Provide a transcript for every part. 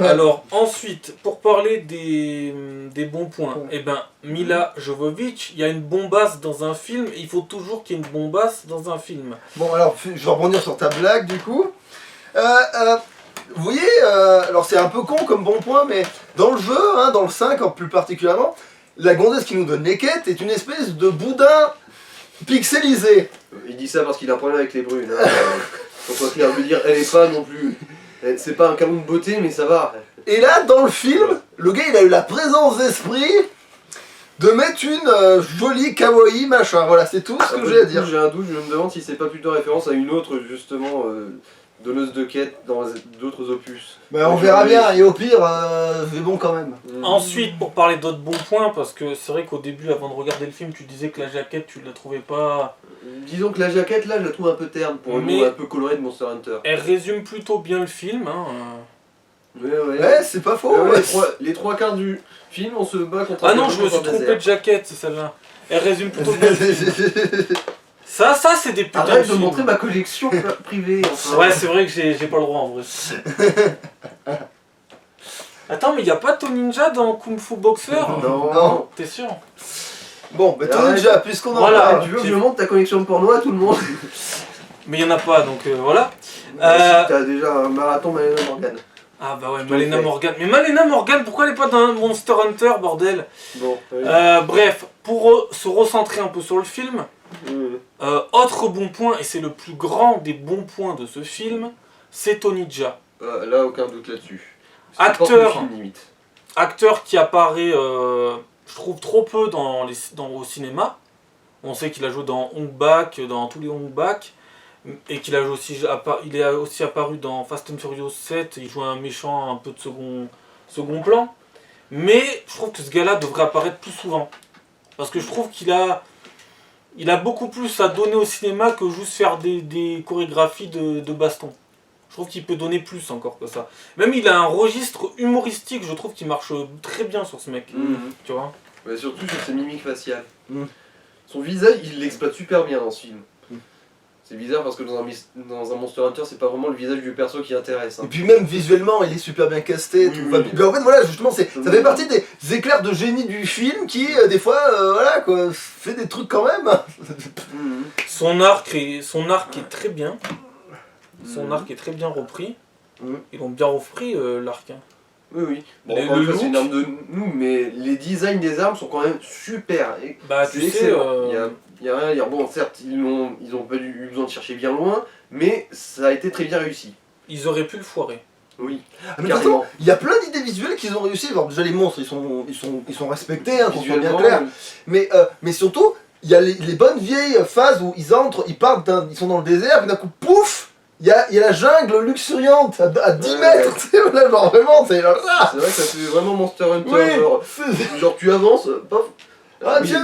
Alors ensuite, pour parler des bons points, eh ben Mila Jovovich, il y a une bombasse dans un film, et il faut toujours qu'il y ait une bombasse dans un film. Bon, alors, je vais rebondir sur ta blague, du coup. Vous voyez, alors c'est un peu con comme bon point, mais dans le jeu, hein, dans le 5 plus particulièrement, la gonzesse qui nous donne les quêtes est une espèce de boudin pixelisé. Il dit ça parce qu'il a un problème avec les brunes. Hein. Faut pas clair de dire, elle est pas non plus... C'est pas un canon de beauté, mais ça va. Et là, dans le film, le gars il a eu la présence d'esprit de mettre une jolie kawaii machin. Voilà, c'est tout ce que j'ai à dire. J'ai un doute, je me demande si c'est pas plutôt référence à une autre, justement, donneuse de quête dans d'autres opus. Bah, on verra bien, et au pire, c'est bon quand même. Ensuite, pour parler d'autres bons points, parce que c'est vrai qu'au début, avant de regarder le film, tu disais que la jaquette, tu la trouvais pas... Disons que la jaquette, là, je la trouve un peu terne pour un nom un peu coloré de Monster Hunter. Elle résume plutôt bien le film, hein. Ouais, c'est pas faux. Ouais. Les trois quarts du film, on se bat contre Ah non, je me suis trompé de jaquette, c'est celle-là. Elle résume plutôt bien le film. Ça c'est des putains Arrête de de montrer ma collection privée. Enfin. Ouais, c'est vrai que j'ai pas le droit en vrai. Attends, mais y a pas Tony Ninja dans Kung Fu Boxer? Non. T'es sûr? Bon, mais Tony Ninja, puisqu'on en Voilà. parle. Tu veux que je montre ta collection de porno à tout le monde? Mais y en a pas, donc voilà. T'as déjà un marathon Malena Morgan. Ah bah ouais, Malena Morgan. Mais Malena Morgan, pourquoi elle est pas dans Monster Hunter, bordel? Bon, oui. Bref, pour se recentrer un peu sur le film, autre bon point, et c'est le plus grand des bons points de ce film, c'est Tony Jaa. Là, aucun doute là-dessus. Acteur qui apparaît, je trouve, trop peu au cinéma. On sait qu'il a joué dans Hong Bak, dans tous les Hong Bak, et qu'il a aussi, il est aussi apparu dans Fast and Furious 7, il joue un méchant un peu de second plan. Mais je trouve que ce gars-là devrait apparaître plus souvent. Parce que je trouve qu'il a beaucoup plus à donner au cinéma que juste faire des chorégraphies de baston. Je trouve qu'il peut donner plus encore que ça. Même il a un registre humoristique, je trouve, qui marche très bien sur ce mec. Tu vois? Mais surtout sur ses mimiques faciales. Son visage, il l'exploite super bien dans ce film. C'est bizarre parce que dans un Monster Hunter, c'est pas vraiment le visage du perso qui intéresse. Hein. Et puis même visuellement, il est super bien casté. Mais en fait, voilà, justement, ça fait partie des éclairs de génie du film qui, des fois, voilà, quoi, fait des trucs quand même. Son arc est très bien. Son arc est très bien repris. Ils l'ont bien repris, l'arc. Hein. Oui. Bon, encore une fois, c'est une arme de nous, mais les designs des armes sont quand même super. Bah, tu sais, il y a rien à dire. Bon, certes, ils ont pas eu besoin de chercher bien loin, mais ça a été très bien réussi. Ils auraient pu le foirer. Oui. Mais de toute façon, il y a plein d'idées visuelles qu'ils ont réussi. Alors, déjà, les monstres, ils sont respectés, hein, qu'on soit bien clair. Mais surtout, il y a les bonnes vieilles phases où ils entrent, ils sont dans le désert, puis d'un coup, pouf! Il y a la jungle luxuriante à 10 mètres, tu sais, là, genre vraiment, c'est là. C'est vrai que ça fait vraiment Monster Hunter, genre tu avances, paf.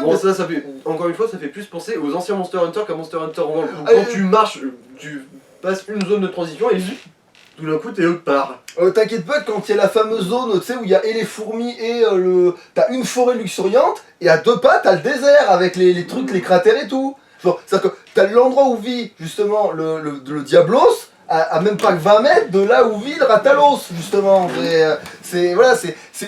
Bon, ça fait, encore une fois, ça fait plus penser aux anciens Monster Hunter qu'à Monster Hunter World. Quand tu marches, tu passes une zone de transition et tout d'un coup t'es autre part. T'inquiète pas, quand il y a la fameuse zone, tu sais, où il y a et les fourmis et t'as une forêt luxuriante, et à deux pas, t'as le désert avec les trucs, les cratères et tout. C'est-à-dire que t'as l'endroit où vit justement le Diablos, à même pas que 20 mètres de là où vit le Ratalos, justement. C'est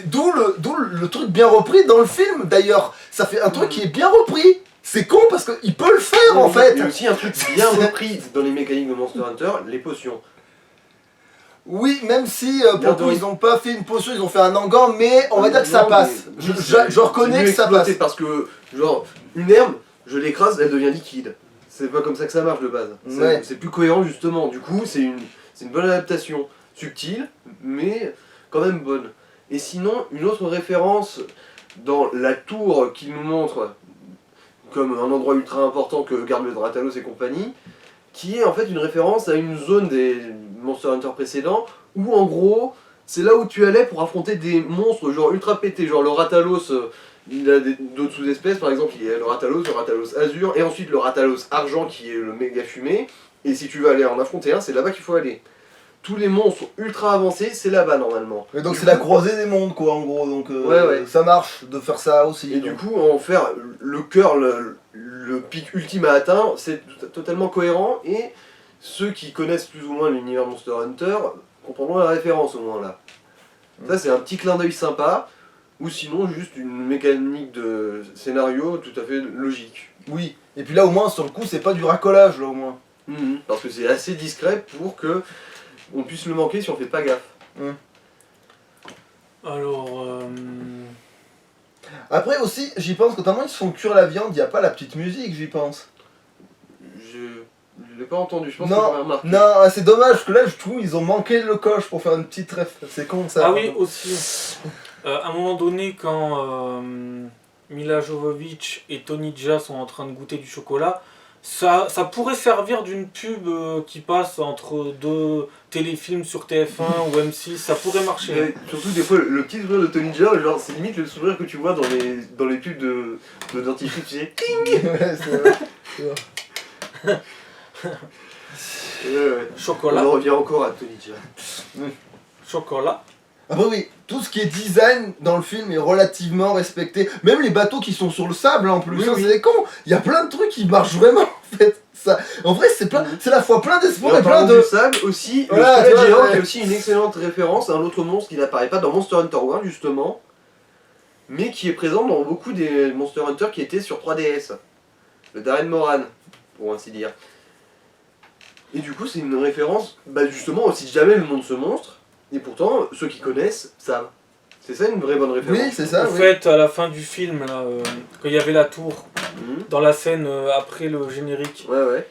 d'où le truc bien repris dans le film, d'ailleurs. Ça fait un truc qui est bien repris. C'est con parce qu'il peut le faire en fait. Il y a aussi un truc bien repris dans les mécaniques de Monster Hunter, les potions. Oui, même si pour le coup ils ont pas fait une potion, ils ont fait un engan, mais on va dire que ça passe. Je reconnais que ça passe. Parce que, genre, une herbe, je l'écrase, elle devient liquide. C'est pas comme ça que ça marche de base. C'est plus cohérent justement. Du coup, c'est une bonne adaptation. Subtile, mais quand même bonne. Et sinon, une autre référence dans la tour qu'il nous montre comme un endroit ultra important que garde le Dratalos et compagnie, qui est en fait une référence à une zone des Monster Hunter précédents, où en gros, c'est là où tu allais pour affronter des monstres genre ultra pétés, genre le Ratalos, il a d'autres sous-espèces, par exemple il y a le Ratalos azur, et ensuite le Ratalos argent qui est le méga fumé, et si tu veux aller en affronter un, c'est là-bas qu'il faut aller. Tous les monstres ultra avancés, c'est là-bas normalement. Et donc c'est la croisée des mondes quoi en gros, donc ça marche de faire ça aussi. Et donc. Du coup, en faire le cœur, le pic ultime à atteindre, c'est totalement cohérent, et ceux qui connaissent plus ou moins l'univers Monster Hunter comprendront la référence au moins là. Ça c'est un petit clin d'œil sympa, ou sinon juste une mécanique de scénario tout à fait logique. Oui, et puis là au moins sur le coup c'est pas du racolage là au moins. Parce que c'est assez discret pour que on puisse le manquer si on fait pas gaffe. Alors, Après aussi, j'y pense, quand ils se font cuire la viande, y a pas la petite musique, j'y pense. Je l'ai pas entendu, je pense que Non, j'aurais remarqué. non, c'est dommage, parce que là je trouve ils ont manqué le coche pour faire une petite ref. C'est con ça. ah oui, aussi. À un moment donné, quand Mila Jovovich et Tony Jaa sont en train de goûter du chocolat, ça pourrait servir d'une pub qui passe entre deux téléfilms sur TF1 ou M6, ça pourrait marcher. Et surtout des fois le petit sourire de Tony Jaa, genre c'est limite le sourire que tu vois dans les pubs de dentifrice, tu sais. Ouais, c'est vrai. C'est vrai. Chocolat. On en revient encore à Tony Jaa. Chocolat. Après oui, tout ce qui est design dans le film est relativement respecté. Même les bateaux qui sont sur le sable en plus, Oui, ça, oui. c'est des cons. Il y a plein de trucs qui marchent vraiment en fait. Ça, en vrai c'est plein, c'est la fois plein d'espoir et En plein parlant de... du sable aussi, Voilà, le squelette tu vois, géant ouais. qui est aussi une excellente référence à un autre monstre qui n'apparaît pas dans Monster Hunter World justement, mais qui est présent dans beaucoup des Monster Hunter qui étaient sur 3DS. Le Darren Moran, pour ainsi dire. Et du coup c'est une référence, justement on cite jamais le nom de ce monstre, et pourtant ceux qui connaissent savent. C'est ça une vraie bonne référence. Oui, c'est ça, En oui. fait, à la fin du film, là, quand il y avait la tour, Mhm. dans la scène après le générique, Ouais.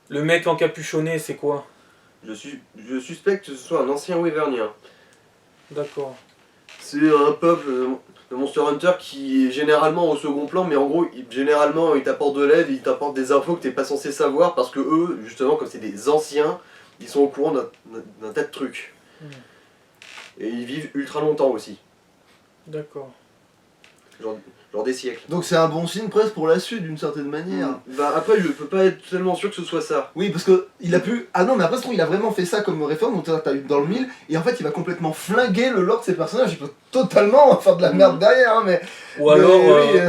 le mec encapuchonné, c'est quoi? Je suspecte que ce soit un ancien Wyvernien. D'accord. C'est un peuple de Monster Hunter qui est généralement au second plan, mais en gros, généralement, ils t'apportent de l'aide, ils t'apportent des infos que t'es pas censé savoir, parce que eux, justement, comme c'est des anciens, ils sont au courant d'un tas de trucs. Et ils vivent ultra longtemps aussi. D'accord. Genre des siècles. Donc c'est un bon signe presque pour la suite d'une certaine manière. Après, je peux pas être tellement sûr que ce soit ça. Oui, parce que il a pu... Ah non, mais après, je trouve qu'il a vraiment fait ça comme réforme, donc t'as eu dans le 1000, et en fait, il va complètement flinguer le lore de ses personnages, il peut totalement faire de la merde derrière, hein, mais... Ou alors, oui,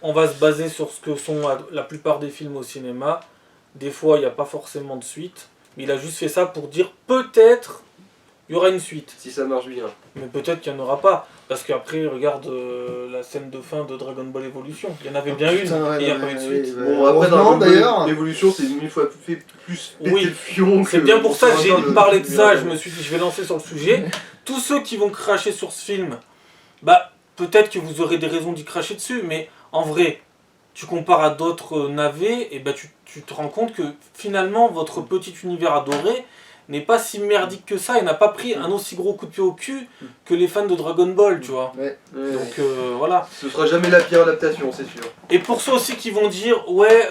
on va se baser sur ce que sont la plupart des films au cinéma. Des fois, il n'y a pas forcément de suite. Mais il a juste fait ça pour dire peut-être il y aura une suite. Si ça marche bien. Mais peut-être qu'il n'y en aura pas. Parce qu'après, regarde la scène de fin de Dragon Ball Evolution. Il y en avait bien une, putain, ouais, et il n'y a ouais, pas eu de ouais, suite. ouais. Bon, après, Heureusement, dans d'ailleurs. l'évolution, c'est 1000 fois plus pété Oui. le fion que... C'est bien pour ça que j'ai le- parlé de ça, je me suis dit je vais lancer sur le sujet. Tous ceux qui vont cracher sur ce film, peut-être que vous aurez des raisons d'y cracher dessus, mais en vrai, tu compares à d'autres navets, et tu te rends compte que finalement votre petit univers adoré n'est pas si merdique que ça et n'a pas pris un aussi gros coup de pied au cul que les fans de Dragon Ball, tu vois. Ouais. Ouais. Donc voilà. Ce sera jamais la pire adaptation, c'est sûr. Et pour ceux aussi qui vont dire, ouais,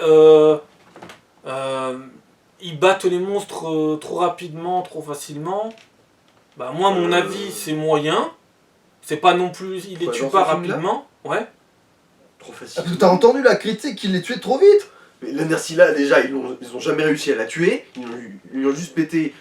ils battent les monstres trop rapidement, trop facilement, moi, mon avis, c'est moyen. C'est pas non plus, il les Quoi, tue dans pas ce film-là rapidement. Ouais. Trop facile. Parce que t'as entendu la critique qu'il les tuait trop vite. Mais la Nerscylla, déjà, ils ont jamais réussi à la tuer. Ils ont juste pété.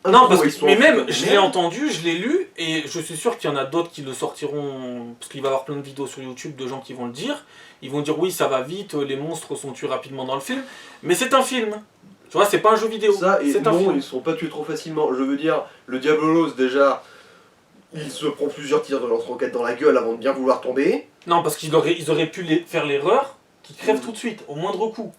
Non, parce ils que, sont mais enfuis même, comme des je l'ai merdes. entendu, je l'ai lu, et je suis sûr qu'il y en a d'autres qui le sortiront, parce qu'il va y avoir plein de vidéos sur YouTube de gens qui vont le dire. Ils vont dire, oui, ça va vite, les monstres sont tués rapidement dans le film, mais c'est un film. Tu vois, c'est pas un jeu vidéo, Ça, et c'est un non, film. ils sont pas tués trop facilement. Je veux dire, le Diabolos, déjà, il se prend plusieurs tirs de lance-roquette dans la gueule avant de bien vouloir tomber. Non, parce qu'ils auraient pu faire l'erreur qu'ils crèvent tout de suite, au moindre coup.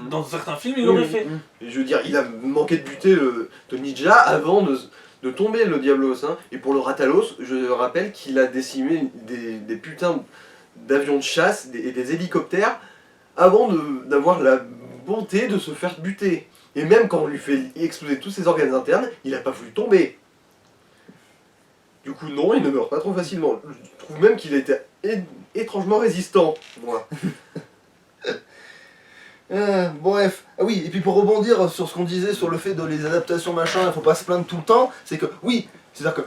Dans certains films, ils l'auraient fait. Et je veux dire, il a manqué de buter le Ninja avant de tomber le Diablos. Hein. Et pour le Ratalos, je rappelle qu'il a décimé des putains d'avions de chasse et des hélicoptères avant d'avoir la bonté de se faire buter. Et même quand on lui fait exploser tous ses organes internes, il a pas voulu tomber. Du coup, non, il ne meurt pas trop facilement. Je trouve même qu'il a été étrangement résistant, moi. Bref, ah oui, et puis pour rebondir sur ce qu'on disait sur le fait de les adaptations machin, il faut pas se plaindre tout le temps, c'est que oui, c'est-à-dire que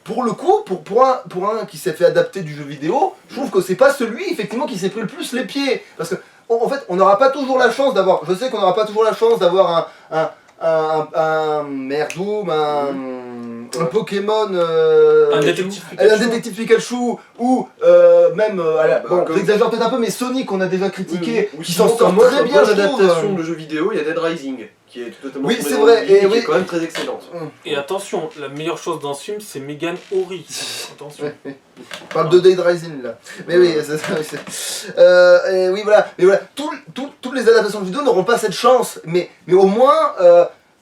pour le coup, pour un qui s'est fait adapter du jeu vidéo, je trouve que c'est pas celui effectivement qui s'est pris le plus les pieds, parce que en fait, on n'aura pas toujours la chance d'avoir, je sais qu'on n'aura pas toujours la chance d'avoir un Merdoum, un Pokémon, Un détective un Pikachu. détective Pikachu, ou même, bon, comme- j'exagère peut-être un peu, mais Sonic, on a déjà critiqué, Ou qui sinon, s'en sort comme moi, très comme bien, je l'adaptation trouve. de jeux vidéo, il y a Dead Rising. qui est totalement Oui, tournée c'est dans vrai, le vide et qui oui. est quand même très excellente. Et attention, la meilleure chose dans ce film, c'est Megan Ori. Attention. On parle de Dead Rising là. Mais oui, c'est ça. Et oui, voilà. Mais voilà, toutes les adaptations de vidéo n'auront pas cette chance. Mais au moins.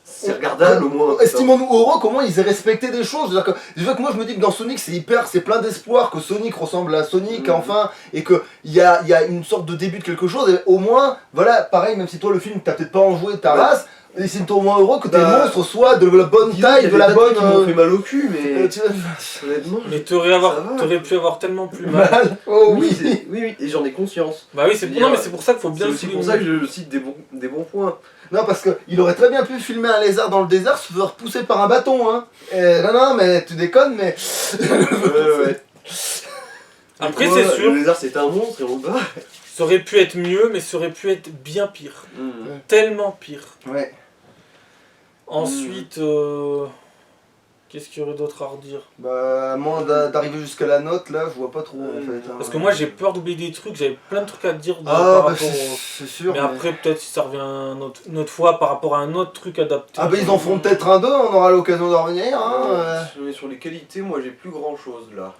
C'est regardable au moins. Estimons-nous heureux comment ils aient respecté des choses. C'est-à-dire que, déjà que moi je me dis que dans Sonic c'est plein d'espoir que Sonic ressemble à Sonic enfin, et qu'il y a une sorte de début de quelque chose. Et au moins, voilà, pareil, même si toi le film t'as peut-être pas enjoué ta race, estime-toi au moins heureux que tes monstres soient de la bonne taille, de la bonne. Qui m'ont fait mal au cul, mais honnêtement. Mais t'aurais pu avoir tellement plus mal. Mal. Oh Oui, oui. oui, et j'en ai conscience. Bah oui, non, mais c'est pour ça qu'il faut bien C'est le aussi souligner. pour ça que je cite des bons points. Non, parce qu'il aurait très bien pu filmer un lézard dans le désert se faire pousser par un bâton, hein. Non, mais tu déconnes, mais. Ouais. Après, Quoi, c'est sûr, Le lézard c'est un monstre et on le bat. ça aurait pu être mieux, mais ça aurait pu être bien pire. Tellement pire. Ouais. Ensuite, qu'est-ce qu'il y aurait d'autre à redire? Bah, à moins d'arriver jusqu'à la note, là, je vois pas trop en fait. Hein. Parce que moi j'ai peur d'oublier des trucs, j'avais plein de trucs à te dire Ah, par bah, rapport au... c'est sûr. Mais après, peut-être si ça revient une autre fois par rapport à un autre truc adapté. Ah, bah, ils en feront peut-être un deux, on aura l'occasion d'en revenir. Hein. Sur les qualités, moi j'ai plus grand chose là.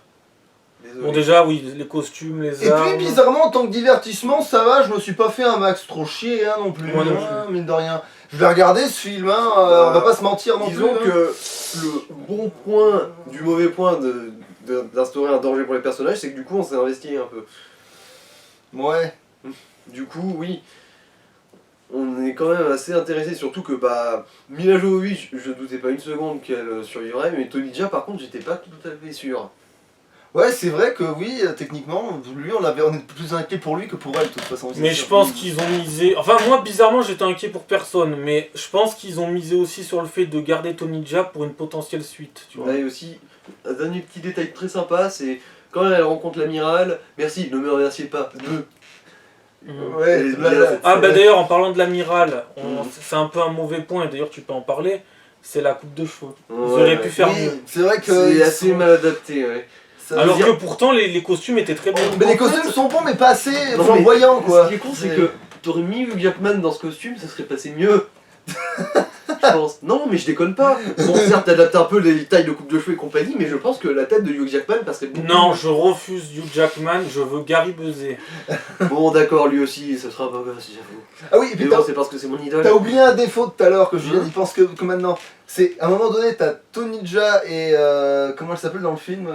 Désolé. Bon, déjà, oui, les costumes, les Et armes. puis, bizarrement, en tant que divertissement, ça va, je me suis pas fait un max trop chier, hein, non plus. Moi non hein, mine de rien. Je vais regarder ce film, hein, on va pas se mentir non Disons plus. que hein. le bon point du mauvais point d'instaurer un danger pour les personnages, c'est que du coup on s'est investi un peu. Ouais. Du coup, oui, on est quand même assez intéressé, surtout que bah Mila Jovovich, je doutais pas une seconde qu'elle survivrait, mais Tony Jaa par contre j'étais pas tout à fait sûr. Ouais, c'est vrai que oui, techniquement, lui, on est plus inquiet pour lui que pour elle, de toute façon. c'est Mais sûr. je pense qu'ils ont misé... Enfin, moi, bizarrement, j'étais inquiet pour personne, mais je pense qu'ils ont misé aussi sur le fait de garder Tony Jaa pour une potentielle suite, tu vois. Là, et aussi, un dernier petit détail très sympa, c'est quand elle rencontre l'amiral, merci, ne me remerciez pas, Ouais, Elle est bien, là, cette Ah scène. bah d'ailleurs, en parlant de l'amiral, Mhm. c'est un peu un mauvais point, et d'ailleurs tu peux en parler, c'est la coupe de cheveux. Ils Ouais, auraient pu faire oui, mieux. c'est vrai que. C'est ils assez sont- mal adapté, ouais. ça veut Alors dire- que pourtant les costumes étaient très bons. Mais les costumes sont bons, mais pas assez Non, mais flamboyants, quoi. Ce qui est con, c'est que t'aurais mis Hugh Jackman dans ce costume, ça serait passé mieux. Je pense. Non, mais je déconne pas. Bon, certes, t'adaptes un peu les tailles de coupe de cheveux et compagnie, mais je pense que la tête de Hugh Jackman passerait beaucoup Non, mieux. je refuse Hugh Jackman, je veux Gary Busey. Bon, d'accord, lui aussi, ça sera pas gosse, j'avoue. Ah oui, et Mais puis bon, c'est parce que c'est mon idole. t'as oublié un défaut tout à l'heure que Julien Hein il pense que maintenant. C'est à un moment donné, t'as Tony Jaa et. Comment elle s'appelle dans le film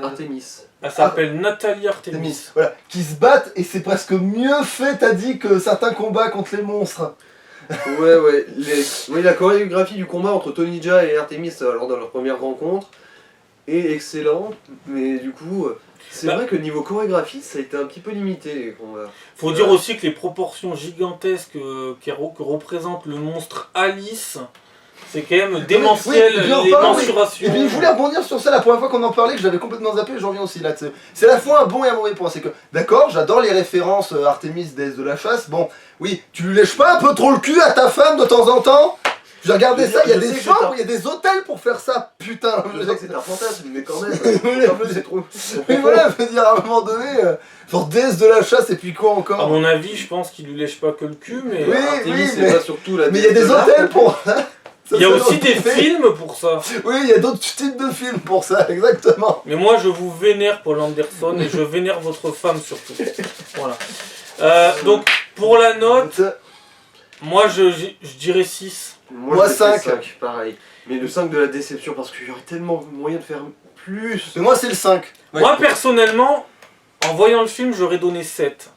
Artemis. Elle s'appelle Nathalie Artemis. Artemis. Voilà, qui se battent et c'est presque mieux fait, t'as dit, que certains combats contre les monstres. Ouais. Oui, la chorégraphie du combat entre Tony Jaa et Artemis lors de leur première rencontre est excellente, mais du coup, c'est Bah. vrai que niveau chorégraphie, ça a été un petit peu limité les combats. Faut dire aussi que les proportions gigantesques que représente le monstre Alice, c'est quand même démentiel, Oui, j'en les parle, oui. mensurations. Et puis je voulais rebondir sur ça la première fois qu'on en parlait, que j'avais complètement zappé, j'en reviens aussi là-dessus. C'est à la fois un bon et un mauvais point, c'est que, d'accord, j'adore les références Artemis, déesse de la chasse, bon, oui, tu lui lèches pas un peu trop le cul à ta femme de temps en temps? J'ai regardé ça, il y a Je des sais que chambres, c'est il y a des hôtels pour faire ça, putain. Je sais que c'est un fantasme, mais quand même, Oui, un peu c'est trop. Mais voilà, je veux dire, à un moment donné, genre déesse de la chasse et puis quoi À encore? mon avis, je pense qu'il lui lèche pas que le cul, mais Oui, Artemis, c'est mais- pas surtout la Mais il y a des déesse de l'art. hôtels pour ça. il y a Ça, aussi ça, des ça, films pour ça. Oui, il y a d'autres types de films pour ça, exactement. Mais moi, je vous vénère, Paul Anderson, et je vénère votre femme surtout. Voilà. Donc, pour la note, moi, je dirais 6. Moi, je mettrais 5. pareil. Mais le 5 de la déception, parce qu'il y aurait tellement moyen de faire plus. Mais moi, c'est le 5. Moi, personnellement, en voyant le film, j'aurais donné 7.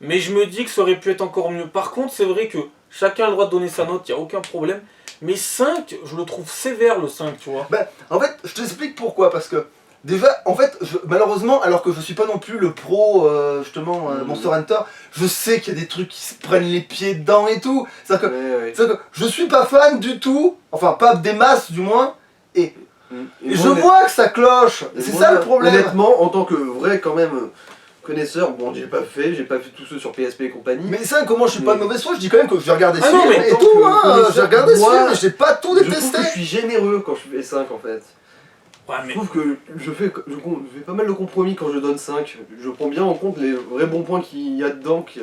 Mais je me dis que ça aurait pu être encore mieux. Par contre, c'est vrai que chacun a le droit de donner sa note, il n'y a aucun problème. Mais 5, je le trouve sévère, le 5, tu vois. Ben, en fait, je t'explique pourquoi. Parce que, déjà, en fait, malheureusement, alors que je suis pas non plus le pro, justement, Monster Hunter, je sais qu'il y a des trucs qui se prennent les pieds dedans et tout. C'est-à-dire que, Ouais. c'est-à-dire que je suis pas fan du tout, enfin, pas des masses du moins, et Et je moi, vois que ça cloche. C'est moi, ça le problème. Honnêtement, en tant que vrai, quand même, connaisseur, bon, j'ai pas fait tous ceux sur PSP et compagnie. Mais ça, comment je suis pas de Mais- mauvaise foi, je dis quand même que j'ai regardé ce Ah non, film mais et en tant tout, que hein. connaisseur, J'ai regardé ce moi, film et j'ai pas tout je trouve détesté. que je suis généreux quand je fais 5 en fait. Ouais, Je mais trouve que je fais pas mal de compromis quand je donne 5. Je prends bien en compte les vrais bons points qu'il y a dedans, qui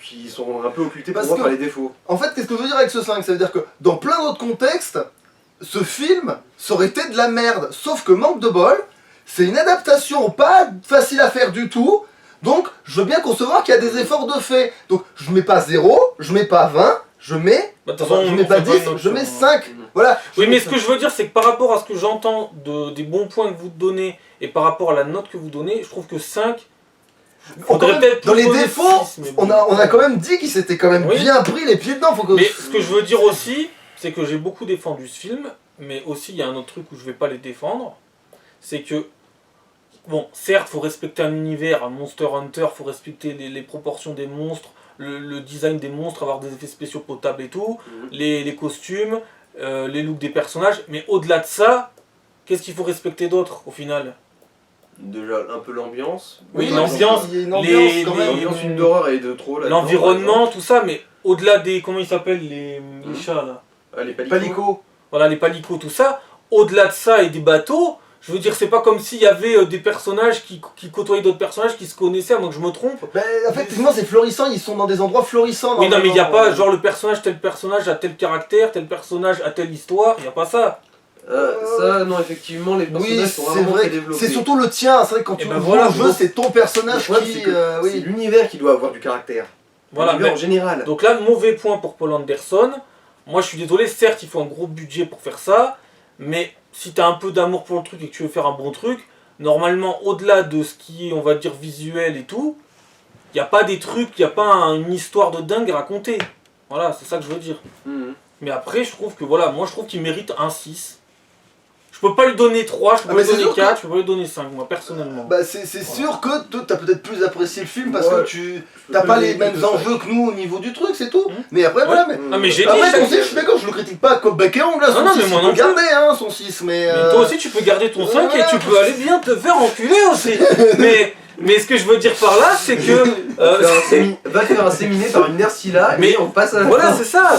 qui sont un peu occultés pour Parce moi que- par les défauts. En fait, qu'est-ce que je veux dire avec ce 5? Ça veut dire que dans plein d'autres contextes, ce film, ça aurait été de la merde. Sauf que manque de bol, c'est une adaptation pas facile à faire du tout. Donc, je veux bien concevoir qu'il y a des efforts de fait. Donc, je mets pas 0, je mets pas 20, je mets... Bah, de toute façon, je on mets pas fait 10, une option, je mets hein. 5. Voilà. Oui, mais ce que je veux dire, c'est que par rapport à ce que j'entends des bons points que vous donnez et par rapport à la note que vous donnez, je trouve que 5. Encore même, dans les défauts, on a quand même dit qu'il s'était quand même Oui. bien pris les pieds dedans. Faut que... Mais ce que je veux dire aussi, c'est que j'ai beaucoup défendu ce film, mais aussi il y a un autre truc où je vais pas les défendre, c'est que, bon, certes, faut respecter un univers, un Monster Hunter, faut respecter les proportions des monstres, le design des monstres, avoir des effets spéciaux potables et tout, les costumes, les looks des personnages, mais au-delà de ça, qu'est-ce qu'il faut respecter d'autre au final? Déjà un peu l'ambiance. Oui, Par l'ambiance, exemple, il y a une ambiance quand même. l'ambiance film d'horreur et de trop là. l'environnement, tout ça, mais au-delà des, comment ils s'appellent, les chats là? Les palicots. Palico. Voilà, les palicots, tout ça, au-delà de ça et des bateaux, je veux dire, c'est pas comme s'il y avait des personnages qui côtoyaient d'autres personnages qui se connaissaient, à moins que je me trompe. Ben, en fait, effectivement, c'est florissant, ils sont dans des endroits florissants. Oui, non, mais il n'y a normalement. pas, genre, tel personnage a tel caractère, tel personnage a telle histoire, il n'y a pas ça. Ça, non, effectivement, les personnages Oui, sont c'est vraiment vrai. très développés. C'est surtout le tien. C'est vrai que quand Et tu ben joues voilà, au jeu, donc- c'est ton personnage Le problème, qui. c'est que c'est Oui. l'univers qui doit avoir du caractère. Voilà, L'univers mais- en général. donc là, mauvais point pour Paul Anderson. Moi, je suis désolé, certes, il faut un gros budget pour faire ça, mais si tu as un peu d'amour pour le truc et que tu veux faire un bon truc, normalement, au-delà de ce qui est, on va dire, visuel et tout, il n'y a pas des trucs, il n'y a pas une histoire de dingue à raconter. Voilà, c'est ça que je veux dire. Mhm. Mais après, je trouve que voilà, moi je trouve qu'il mérite un 6. Je peux pas lui donner 3, je peux Ah, pas mais lui c'est donner sûr 4, je peux pas lui donner 5, moi personnellement. Bah, c'est sûr que toi, t'as peut-être plus apprécié le film parce Ouais. que tu peux t'as plus pas le les donner mêmes que ça. enjeux que nous au niveau du truc, c'est tout. Mhm. Mais après, voilà. Mais... Ah, mais j'ai dit, Après, chaque- ton 6, je suis d'accord, je le critique pas comme bec et ongle, là, Non, son non, 6, mais moi il non peut plus. garder, hein, son 6, mais... Mais toi aussi, tu peux garder ton 5 et voilà. tu peux aller bien te faire enculer aussi. mais ce que je veux dire par là, c'est que. Va faire un séminé par une Nersila Mais et on passe à la Voilà, fin. c'est ça.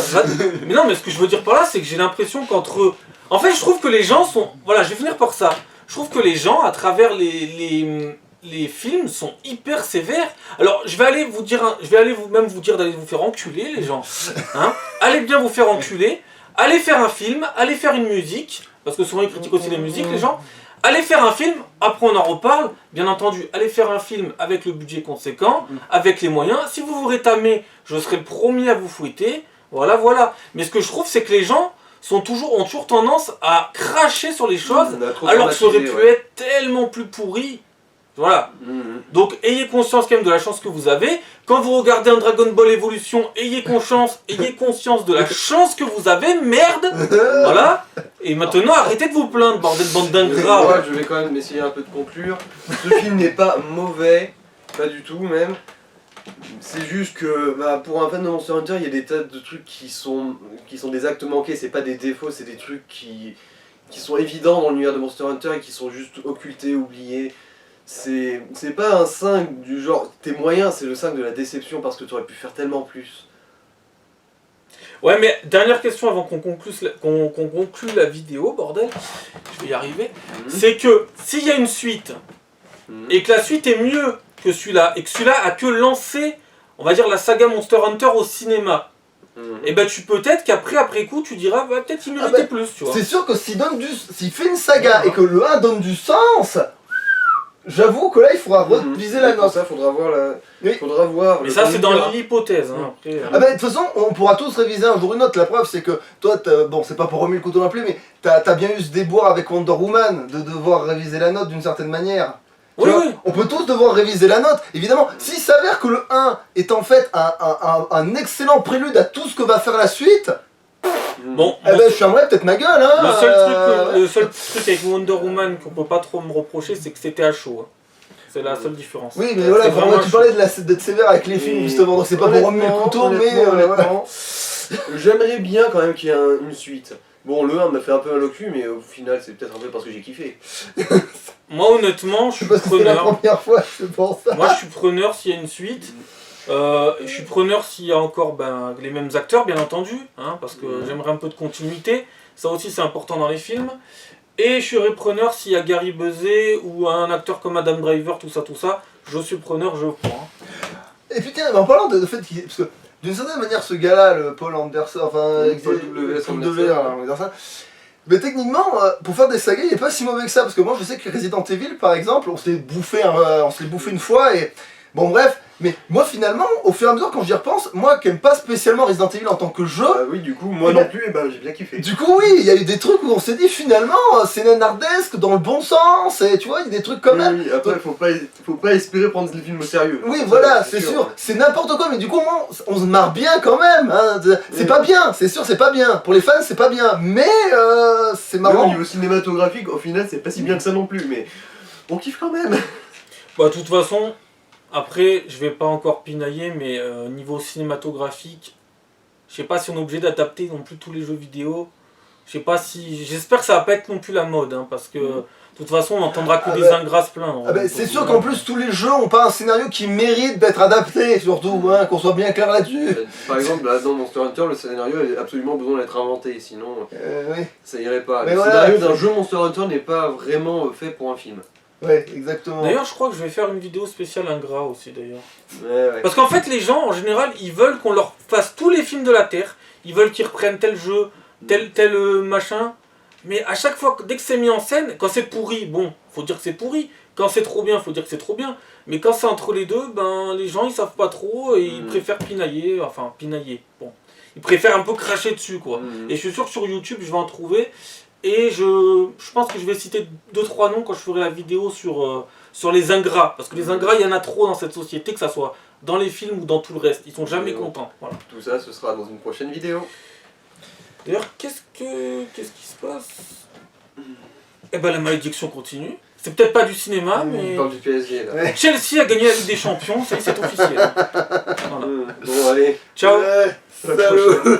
Mais non, mais ce que je veux dire par là, c'est que j'ai l'impression qu'entre. En fait, je trouve que les gens sont. Voilà, je vais finir par ça. Je trouve que les gens, à travers les films, sont hyper sévères. Alors, je vais aller vous dire, je vais aller même vous dire d'aller vous faire enculer, les gens. Hein, allez bien vous faire enculer. Allez faire un film. Allez faire une musique. Parce que souvent, ils critiquent aussi les musiques, les gens. Allez faire un film, après on en reparle, bien entendu, allez faire un film avec le budget conséquent, avec les moyens. Si vous vous rétamez, je serai le premier à vous fouetter. Voilà, voilà. Mais ce que je trouve, c'est que les gens ont toujours tendance à cracher sur les choses, On a trop alors que ça aurait dramatisé, pu ouais. être tellement plus pourri. Voilà. Mhm. Donc ayez conscience quand même de la chance que vous avez. Quand vous regardez un Dragon Ball Evolution, ayez conscience de la chance que vous avez, merde. Voilà. Et maintenant, arrêtez de vous plaindre, bordel de bande d'ingrats. Moi, je vais quand même essayer un peu de conclure. Ce film n'est pas mauvais, pas du tout même. C'est juste que pour un fan de Monster Hunter, il y a des tas de trucs qui sont des actes manqués. C'est pas des défauts, c'est des trucs qui sont évidents dans l'univers de Monster Hunter et qui sont juste occultés, oubliés. C'est pas un 5 du genre tes moyens, c'est le 5 de la déception parce que tu aurais pu faire tellement plus. Ouais, mais dernière question avant qu'on conclue la vidéo, bordel. Je vais y arriver. C'est que s'il y a une suite Mhm. et que la suite est mieux que celui-là et que celui-là a que lancé, on va dire, la saga Monster Hunter au cinéma, Mhm. et ben tu peut-être après coup tu diras bah, peut-être qu'il méritait bah, plus, tu vois. C'est sûr que s'il fait une saga et que le 1 donne du sens, j'avoue que là, il faudra reviser la Et pour note. ça, faudra voir Oui. faudra voir. Mais le ça temps c'est nous dans dira. l'hypothèse. Hein, après, Ah bah de toute façon, on pourra tous réviser un jour une note. La preuve, c'est que toi, bon, c'est pas pour remuer le couteau dans la plaie, mais t'as bien eu ce déboire avec Wonder Woman de devoir réviser la note d'une certaine manière. Tu Oui, vois, oui. On peut tous devoir réviser la note. Évidemment, s'il s'avère que le 1 est en fait un excellent prélude à tout ce que va faire la suite, Bon, eh ben je fermerai peut-être ma gueule. Hein, le seul truc avec Wonder Woman qu'on peut pas trop me reprocher, c'est que c'était à chaud. hein. C'est la seule différence. Oui, mais voilà, C'est vraiment, vraiment tu parlais d'être sévère avec les films, justement, donc c'est pas pour remuer le couteau, mais voilà. honnêtement, j'aimerais bien quand même qu'il y ait une suite. Bon, le 1 m'a fait un peu mal au cul, mais au final, c'est peut-être un peu parce que j'ai kiffé. Moi honnêtement, je suis Parce que c'est la preneur. première fois, c'est pour ça. Moi je suis preneur s'il y a une suite. Je suis preneur s'il y a encore les mêmes acteurs, bien entendu, hein, parce que j'aimerais un peu de continuité. Ça aussi c'est important dans les films. Et je serai preneur s'il y a Gary Busey ou un acteur comme Adam Driver, tout ça. Je suis preneur, je prends. Et puis tiens, en parlant de fait qu'il... Parce que d'une certaine manière, ce gars-là, le Paul Anderson, enfin... Paul W.S. Anderson, mais techniquement, pour faire des sagas, il est pas si mauvais que ça, parce que moi je sais que Resident Evil, par exemple, on se l'est bouffé une fois, et... Bon bref, mais moi finalement, au fur et à mesure quand j'y repense, moi qui aime pas spécialement Resident Evil en tant que jeu... oui, du coup, moi non plus, et j'ai bien kiffé. Du coup oui, il y a eu des trucs où on s'est dit finalement, c'est nanardesque dans le bon sens, et tu vois, il y a des trucs quand même... Oui, après, faut pas espérer prendre le film au sérieux. Oui, voilà, c'est sûr, c'est n'importe quoi, mais du coup, on se marre bien quand même. Hein. C'est pas bien, c'est sûr, c'est pas bien. Pour les fans, c'est pas bien, mais c'est marrant. Au niveau cinématographique, au final, c'est pas si bien que ça non plus, mais on kiffe quand même. Bah, de toute façon, après, je vais pas encore pinailler, mais niveau cinématographique, je sais pas si on est obligé d'adapter non plus tous les jeux vidéo. Je sais pas si. J'espère que ça va pas être non plus la mode, hein, parce que. De toute façon, on n'entendra que des ingrats se plaindre. C'est sûr qu'en plus, tous les jeux ont pas un scénario qui mérite d'être adapté, surtout, hein, qu'on soit bien clair là-dessus. Par exemple, là, dans Monster Hunter, le scénario a absolument besoin d'être inventé, sinon oui. ça irait pas. Mais Le voilà, scénario d'un jeu Monster Hunter n'est pas vraiment fait pour un film. Ouais, exactement. D'ailleurs, je crois que je vais faire une vidéo spéciale ingrat aussi, d'ailleurs. Ouais. Parce qu'en fait, les gens, en général, ils veulent qu'on leur fasse tous les films de la Terre. Ils veulent qu'ils reprennent tel jeu, tel machin. Mais à chaque fois, dès que c'est mis en scène, quand c'est pourri, bon, faut dire que c'est pourri. Quand c'est trop bien, faut dire que c'est trop bien. Mais quand c'est entre les deux, ben les gens ils savent pas trop et ils préfèrent pinailler. Enfin, pinailler. Bon, ils préfèrent un peu cracher dessus, quoi. Et je suis sûr que sur YouTube, je vais en trouver. Et je pense que je vais citer 2-3 noms quand je ferai la vidéo sur les ingrats. Parce que les ingrats, il y en a trop dans cette société, que ça soit dans les films ou dans tout le reste. Ils sont jamais contents. Voilà. Tout ça, ce sera dans une prochaine vidéo. D'ailleurs, qu'est-ce qui se passe? Eh ben la malédiction continue. C'est peut-être pas du cinéma, mais... On parle du PSG, là. Ouais. Chelsea a gagné la Ligue des Champions, ça y est, c'est officiel. Voilà. Bon, allez. Ciao. Salut.